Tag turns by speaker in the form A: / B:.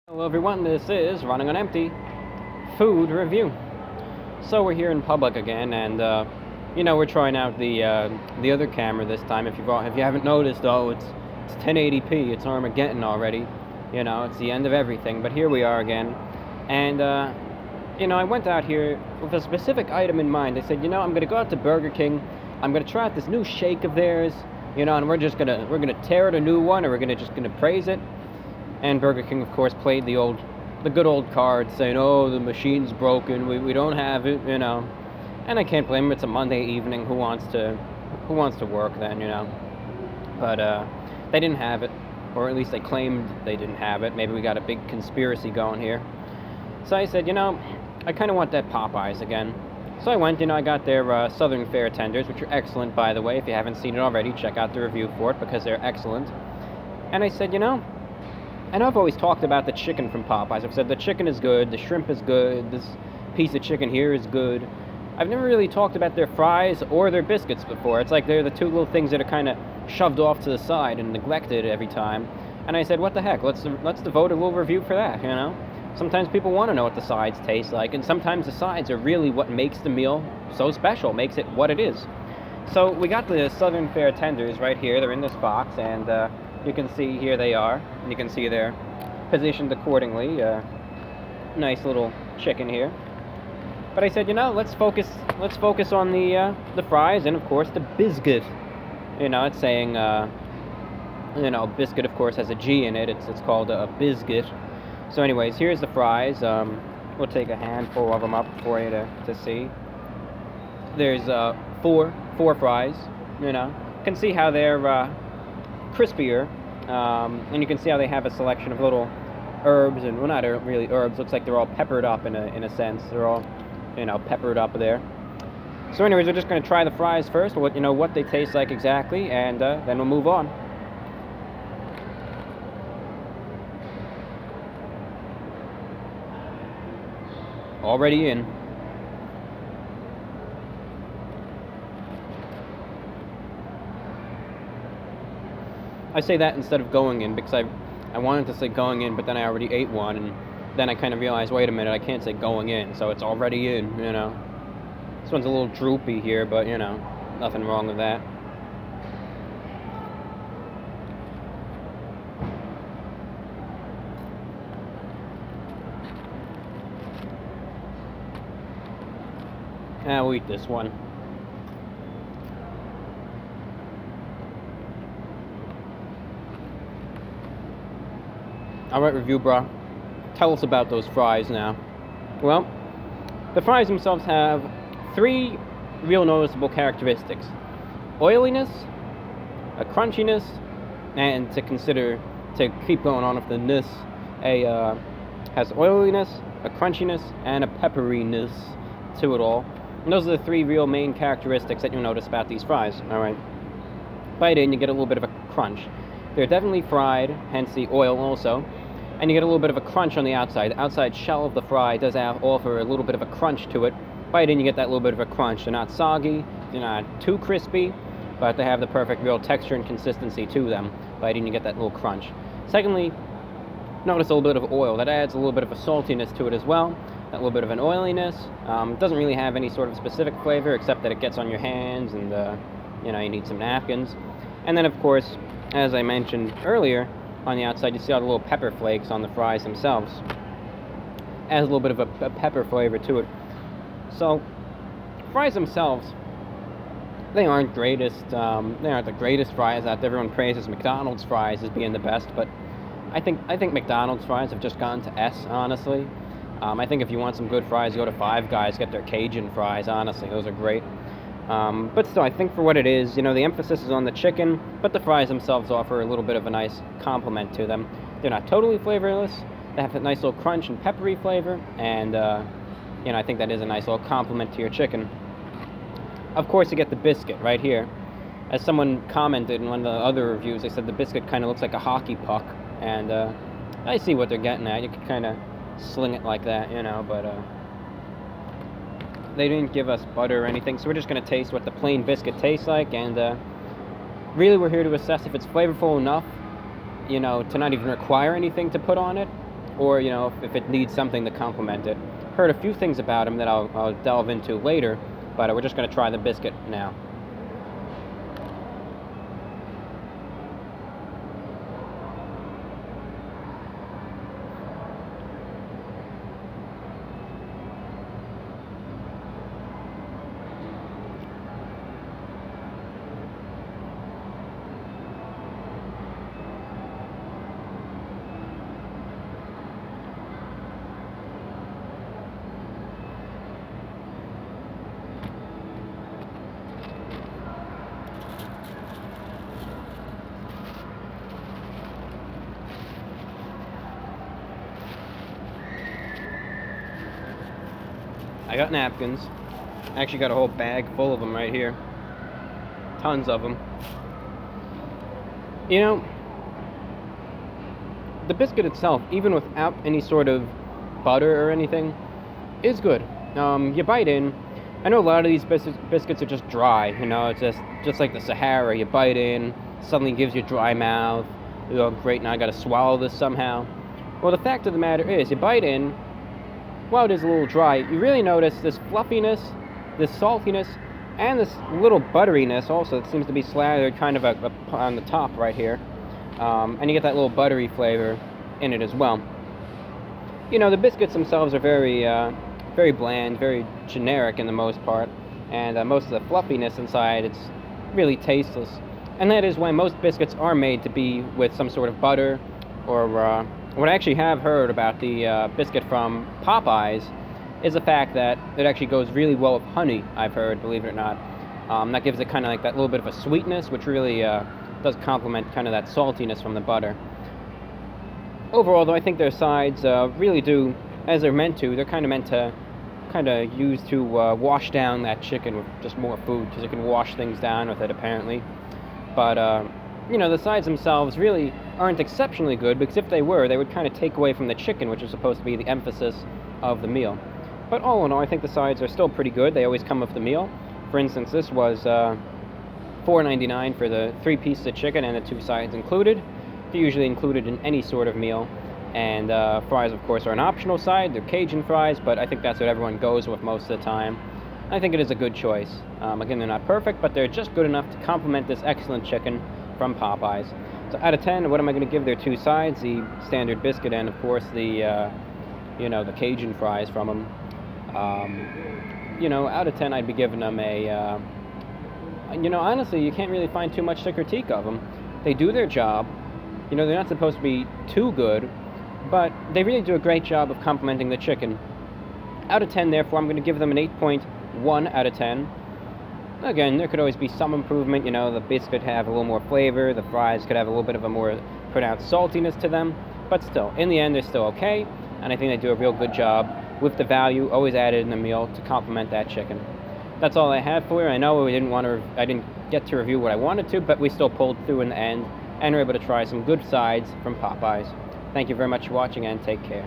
A: Hello everyone, this is Running on Empty Food Review. So we're here in public again, and we're trying out the other camera this time. If you haven't noticed, though, it's 1080p. It's Armageddon already. It's the end of everything. But here we are again, and I went out here with a specific item in mind. I said, I'm gonna go out to Burger King. I'm gonna try out this new shake of theirs. And we're gonna tear it a new one, or we're gonna praise it. And Burger King, of course, played the good old card, saying, "Oh, the machine's broken. We don't have it," And I can't blame them. It's a Monday evening. Who wants to work then, But they didn't have it, or at least they claimed they didn't have it. Maybe we got a big conspiracy going here. So I said, I kind of want that Popeyes again. So I went, I got their Southern Fare tenders, which are excellent, by the way. If you haven't seen it already, check out the review for it because they're excellent. And I said, I know I've always talked about the chicken from Popeyes. I've said the chicken is good, the shrimp is good, this piece of chicken here is good. I've never really talked about their fries or their biscuits before. It's like they're the two little things that are kind of shoved off to the side and neglected every time. And I said, what the heck, let's devote a little review for that, Sometimes people want to know what the sides taste like, and sometimes the sides are really what makes the meal so special, makes it what it is. So we got the Southern Fare tenders right here. They're in this box, and you can see here they are, and you can see they're positioned accordingly. Nice little chicken here. But I said, let's focus on the fries and of course the biscuit. It's saying, biscuit of course has a G in it. It's called a biscuit. So, anyways, here's the fries. We'll take a handful of them up for you to see. There's four fries. You can see how they're crispier, and you can see how they have a selection of little herbs, and well, not really herbs. Looks like they're all peppered up in a sense. They're all peppered up there. So anyways, we're just going to try the fries first, what they taste like exactly, and then we'll move on. Already in. I say that instead of going in because I wanted to say going in, but then I already ate one, and then I kind of realized, wait a minute, I can't say going in, so it's already in, This one's a little droopy here, but, nothing wrong with that. We'll eat this one. Alright, review bro. Tell us about those fries now. Well, the fries themselves have three real noticeable characteristics. Oiliness, a crunchiness, and to keep going on with the ness, has oiliness, a crunchiness, and a pepperiness to it all. And those are the three real main characteristics that you'll notice about these fries. Alright. Bite in, you get a little bit of a crunch. They're definitely fried, hence the oil also. And you get a little bit of a crunch on the outside. The outside shell of the fry does offer a little bit of a crunch to it. Bite in, you get that little bit of a crunch. They're not soggy, they're not too crispy, but they have the perfect real texture and consistency to them. Bite in, you get that little crunch. Secondly, notice a little bit of oil. That adds a little bit of a saltiness to it as well. That little bit of an oiliness. It doesn't really have any sort of specific flavor except that it gets on your hands and, you need some napkins. And then, of course, as I mentioned earlier, on the outside you see all the little pepper flakes on the fries themselves. Adds a little bit of a pepper flavor to it. So, fries themselves, they aren't greatest. They aren't the greatest fries out there. Everyone praises McDonald's fries as being the best, but I think McDonald's fries have just gone to S, honestly. I think if you want some good fries, go to Five Guys, get their Cajun fries, honestly. Those are great. But still, I think for what it is, the emphasis is on the chicken, but the fries themselves offer a little bit of a nice complement to them. They're not totally flavorless. They have a nice little crunch and peppery flavor, and, I think that is a nice little complement to your chicken. Of course, you get the biscuit right here. As someone commented in one of the other reviews, they said the biscuit kind of looks like a hockey puck, and I see what they're getting at. You could kind of sling it like that, but they didn't give us butter or anything, so we're just going to taste what the plain biscuit tastes like, and really we're here to assess if it's flavorful enough, to not even require anything to put on it, or if it needs something to complement it. Heard a few things about them that I'll delve into later, but we're just going to try the biscuit now. I got napkins. I actually got a whole bag full of them right here. Tons of them. The biscuit itself, even without any sort of butter or anything, is good. You bite in. I know a lot of these biscuits are just dry. It's just like the Sahara. You bite in, suddenly gives you a dry mouth. Great, now I got to swallow this somehow. Well, the fact of the matter is, you bite in. While it is a little dry, you really notice this fluffiness, this saltiness, and this little butteriness also that seems to be slathered kind of on the top right here. And you get that little buttery flavor in it as well. The biscuits themselves are very, very bland, very generic in the most part, and most of the fluffiness inside, it's really tasteless. And that is why most biscuits are made to be with some sort of butter, or what I actually have heard about the biscuit from Popeyes is the fact that it actually goes really well with honey, I've heard, believe it or not. That gives it kind of like that little bit of a sweetness, which really does complement kind of that saltiness from the butter. Overall, though, I think their sides really do, as they're meant to, they're kind of meant to use to wash down that chicken with just more food, because you can wash things down with it, apparently. But the sides themselves really aren't exceptionally good, because if they were, they would kind of take away from the chicken, which is supposed to be the emphasis of the meal. But all in all, I think the sides are still pretty good. They always come with the meal. For instance, this was $4.99 for the 3 pieces of chicken and the 2 sides included. They're usually included in any sort of meal. And fries, of course, are an optional side. They're Cajun fries, but I think that's what everyone goes with most of the time. I think it is a good choice. Again, they're not perfect, but they're just good enough to complement this excellent chicken from Popeyes. So out of 10, what am I going to give their 2 sides? The standard biscuit and, of course, the the Cajun fries from them. Out of 10, I'd be giving them a. Honestly, you can't really find too much to critique of them. They do their job. They're not supposed to be too good, but they really do a great job of complementing the chicken. Out of 10, therefore, I'm going to give them an 8.1 out of 10. Again, there could always be some improvement. The biscuit have a little more flavor. The fries could have a little bit of a more pronounced saltiness to them. But still, in the end, they're still okay. And I think they do a real good job with the value always added in the meal to complement that chicken. That's all I have for you. I know I didn't get to review what I wanted to, but we still pulled through in the end and were able to try some good sides from Popeyes. Thank you very much for watching, and take care.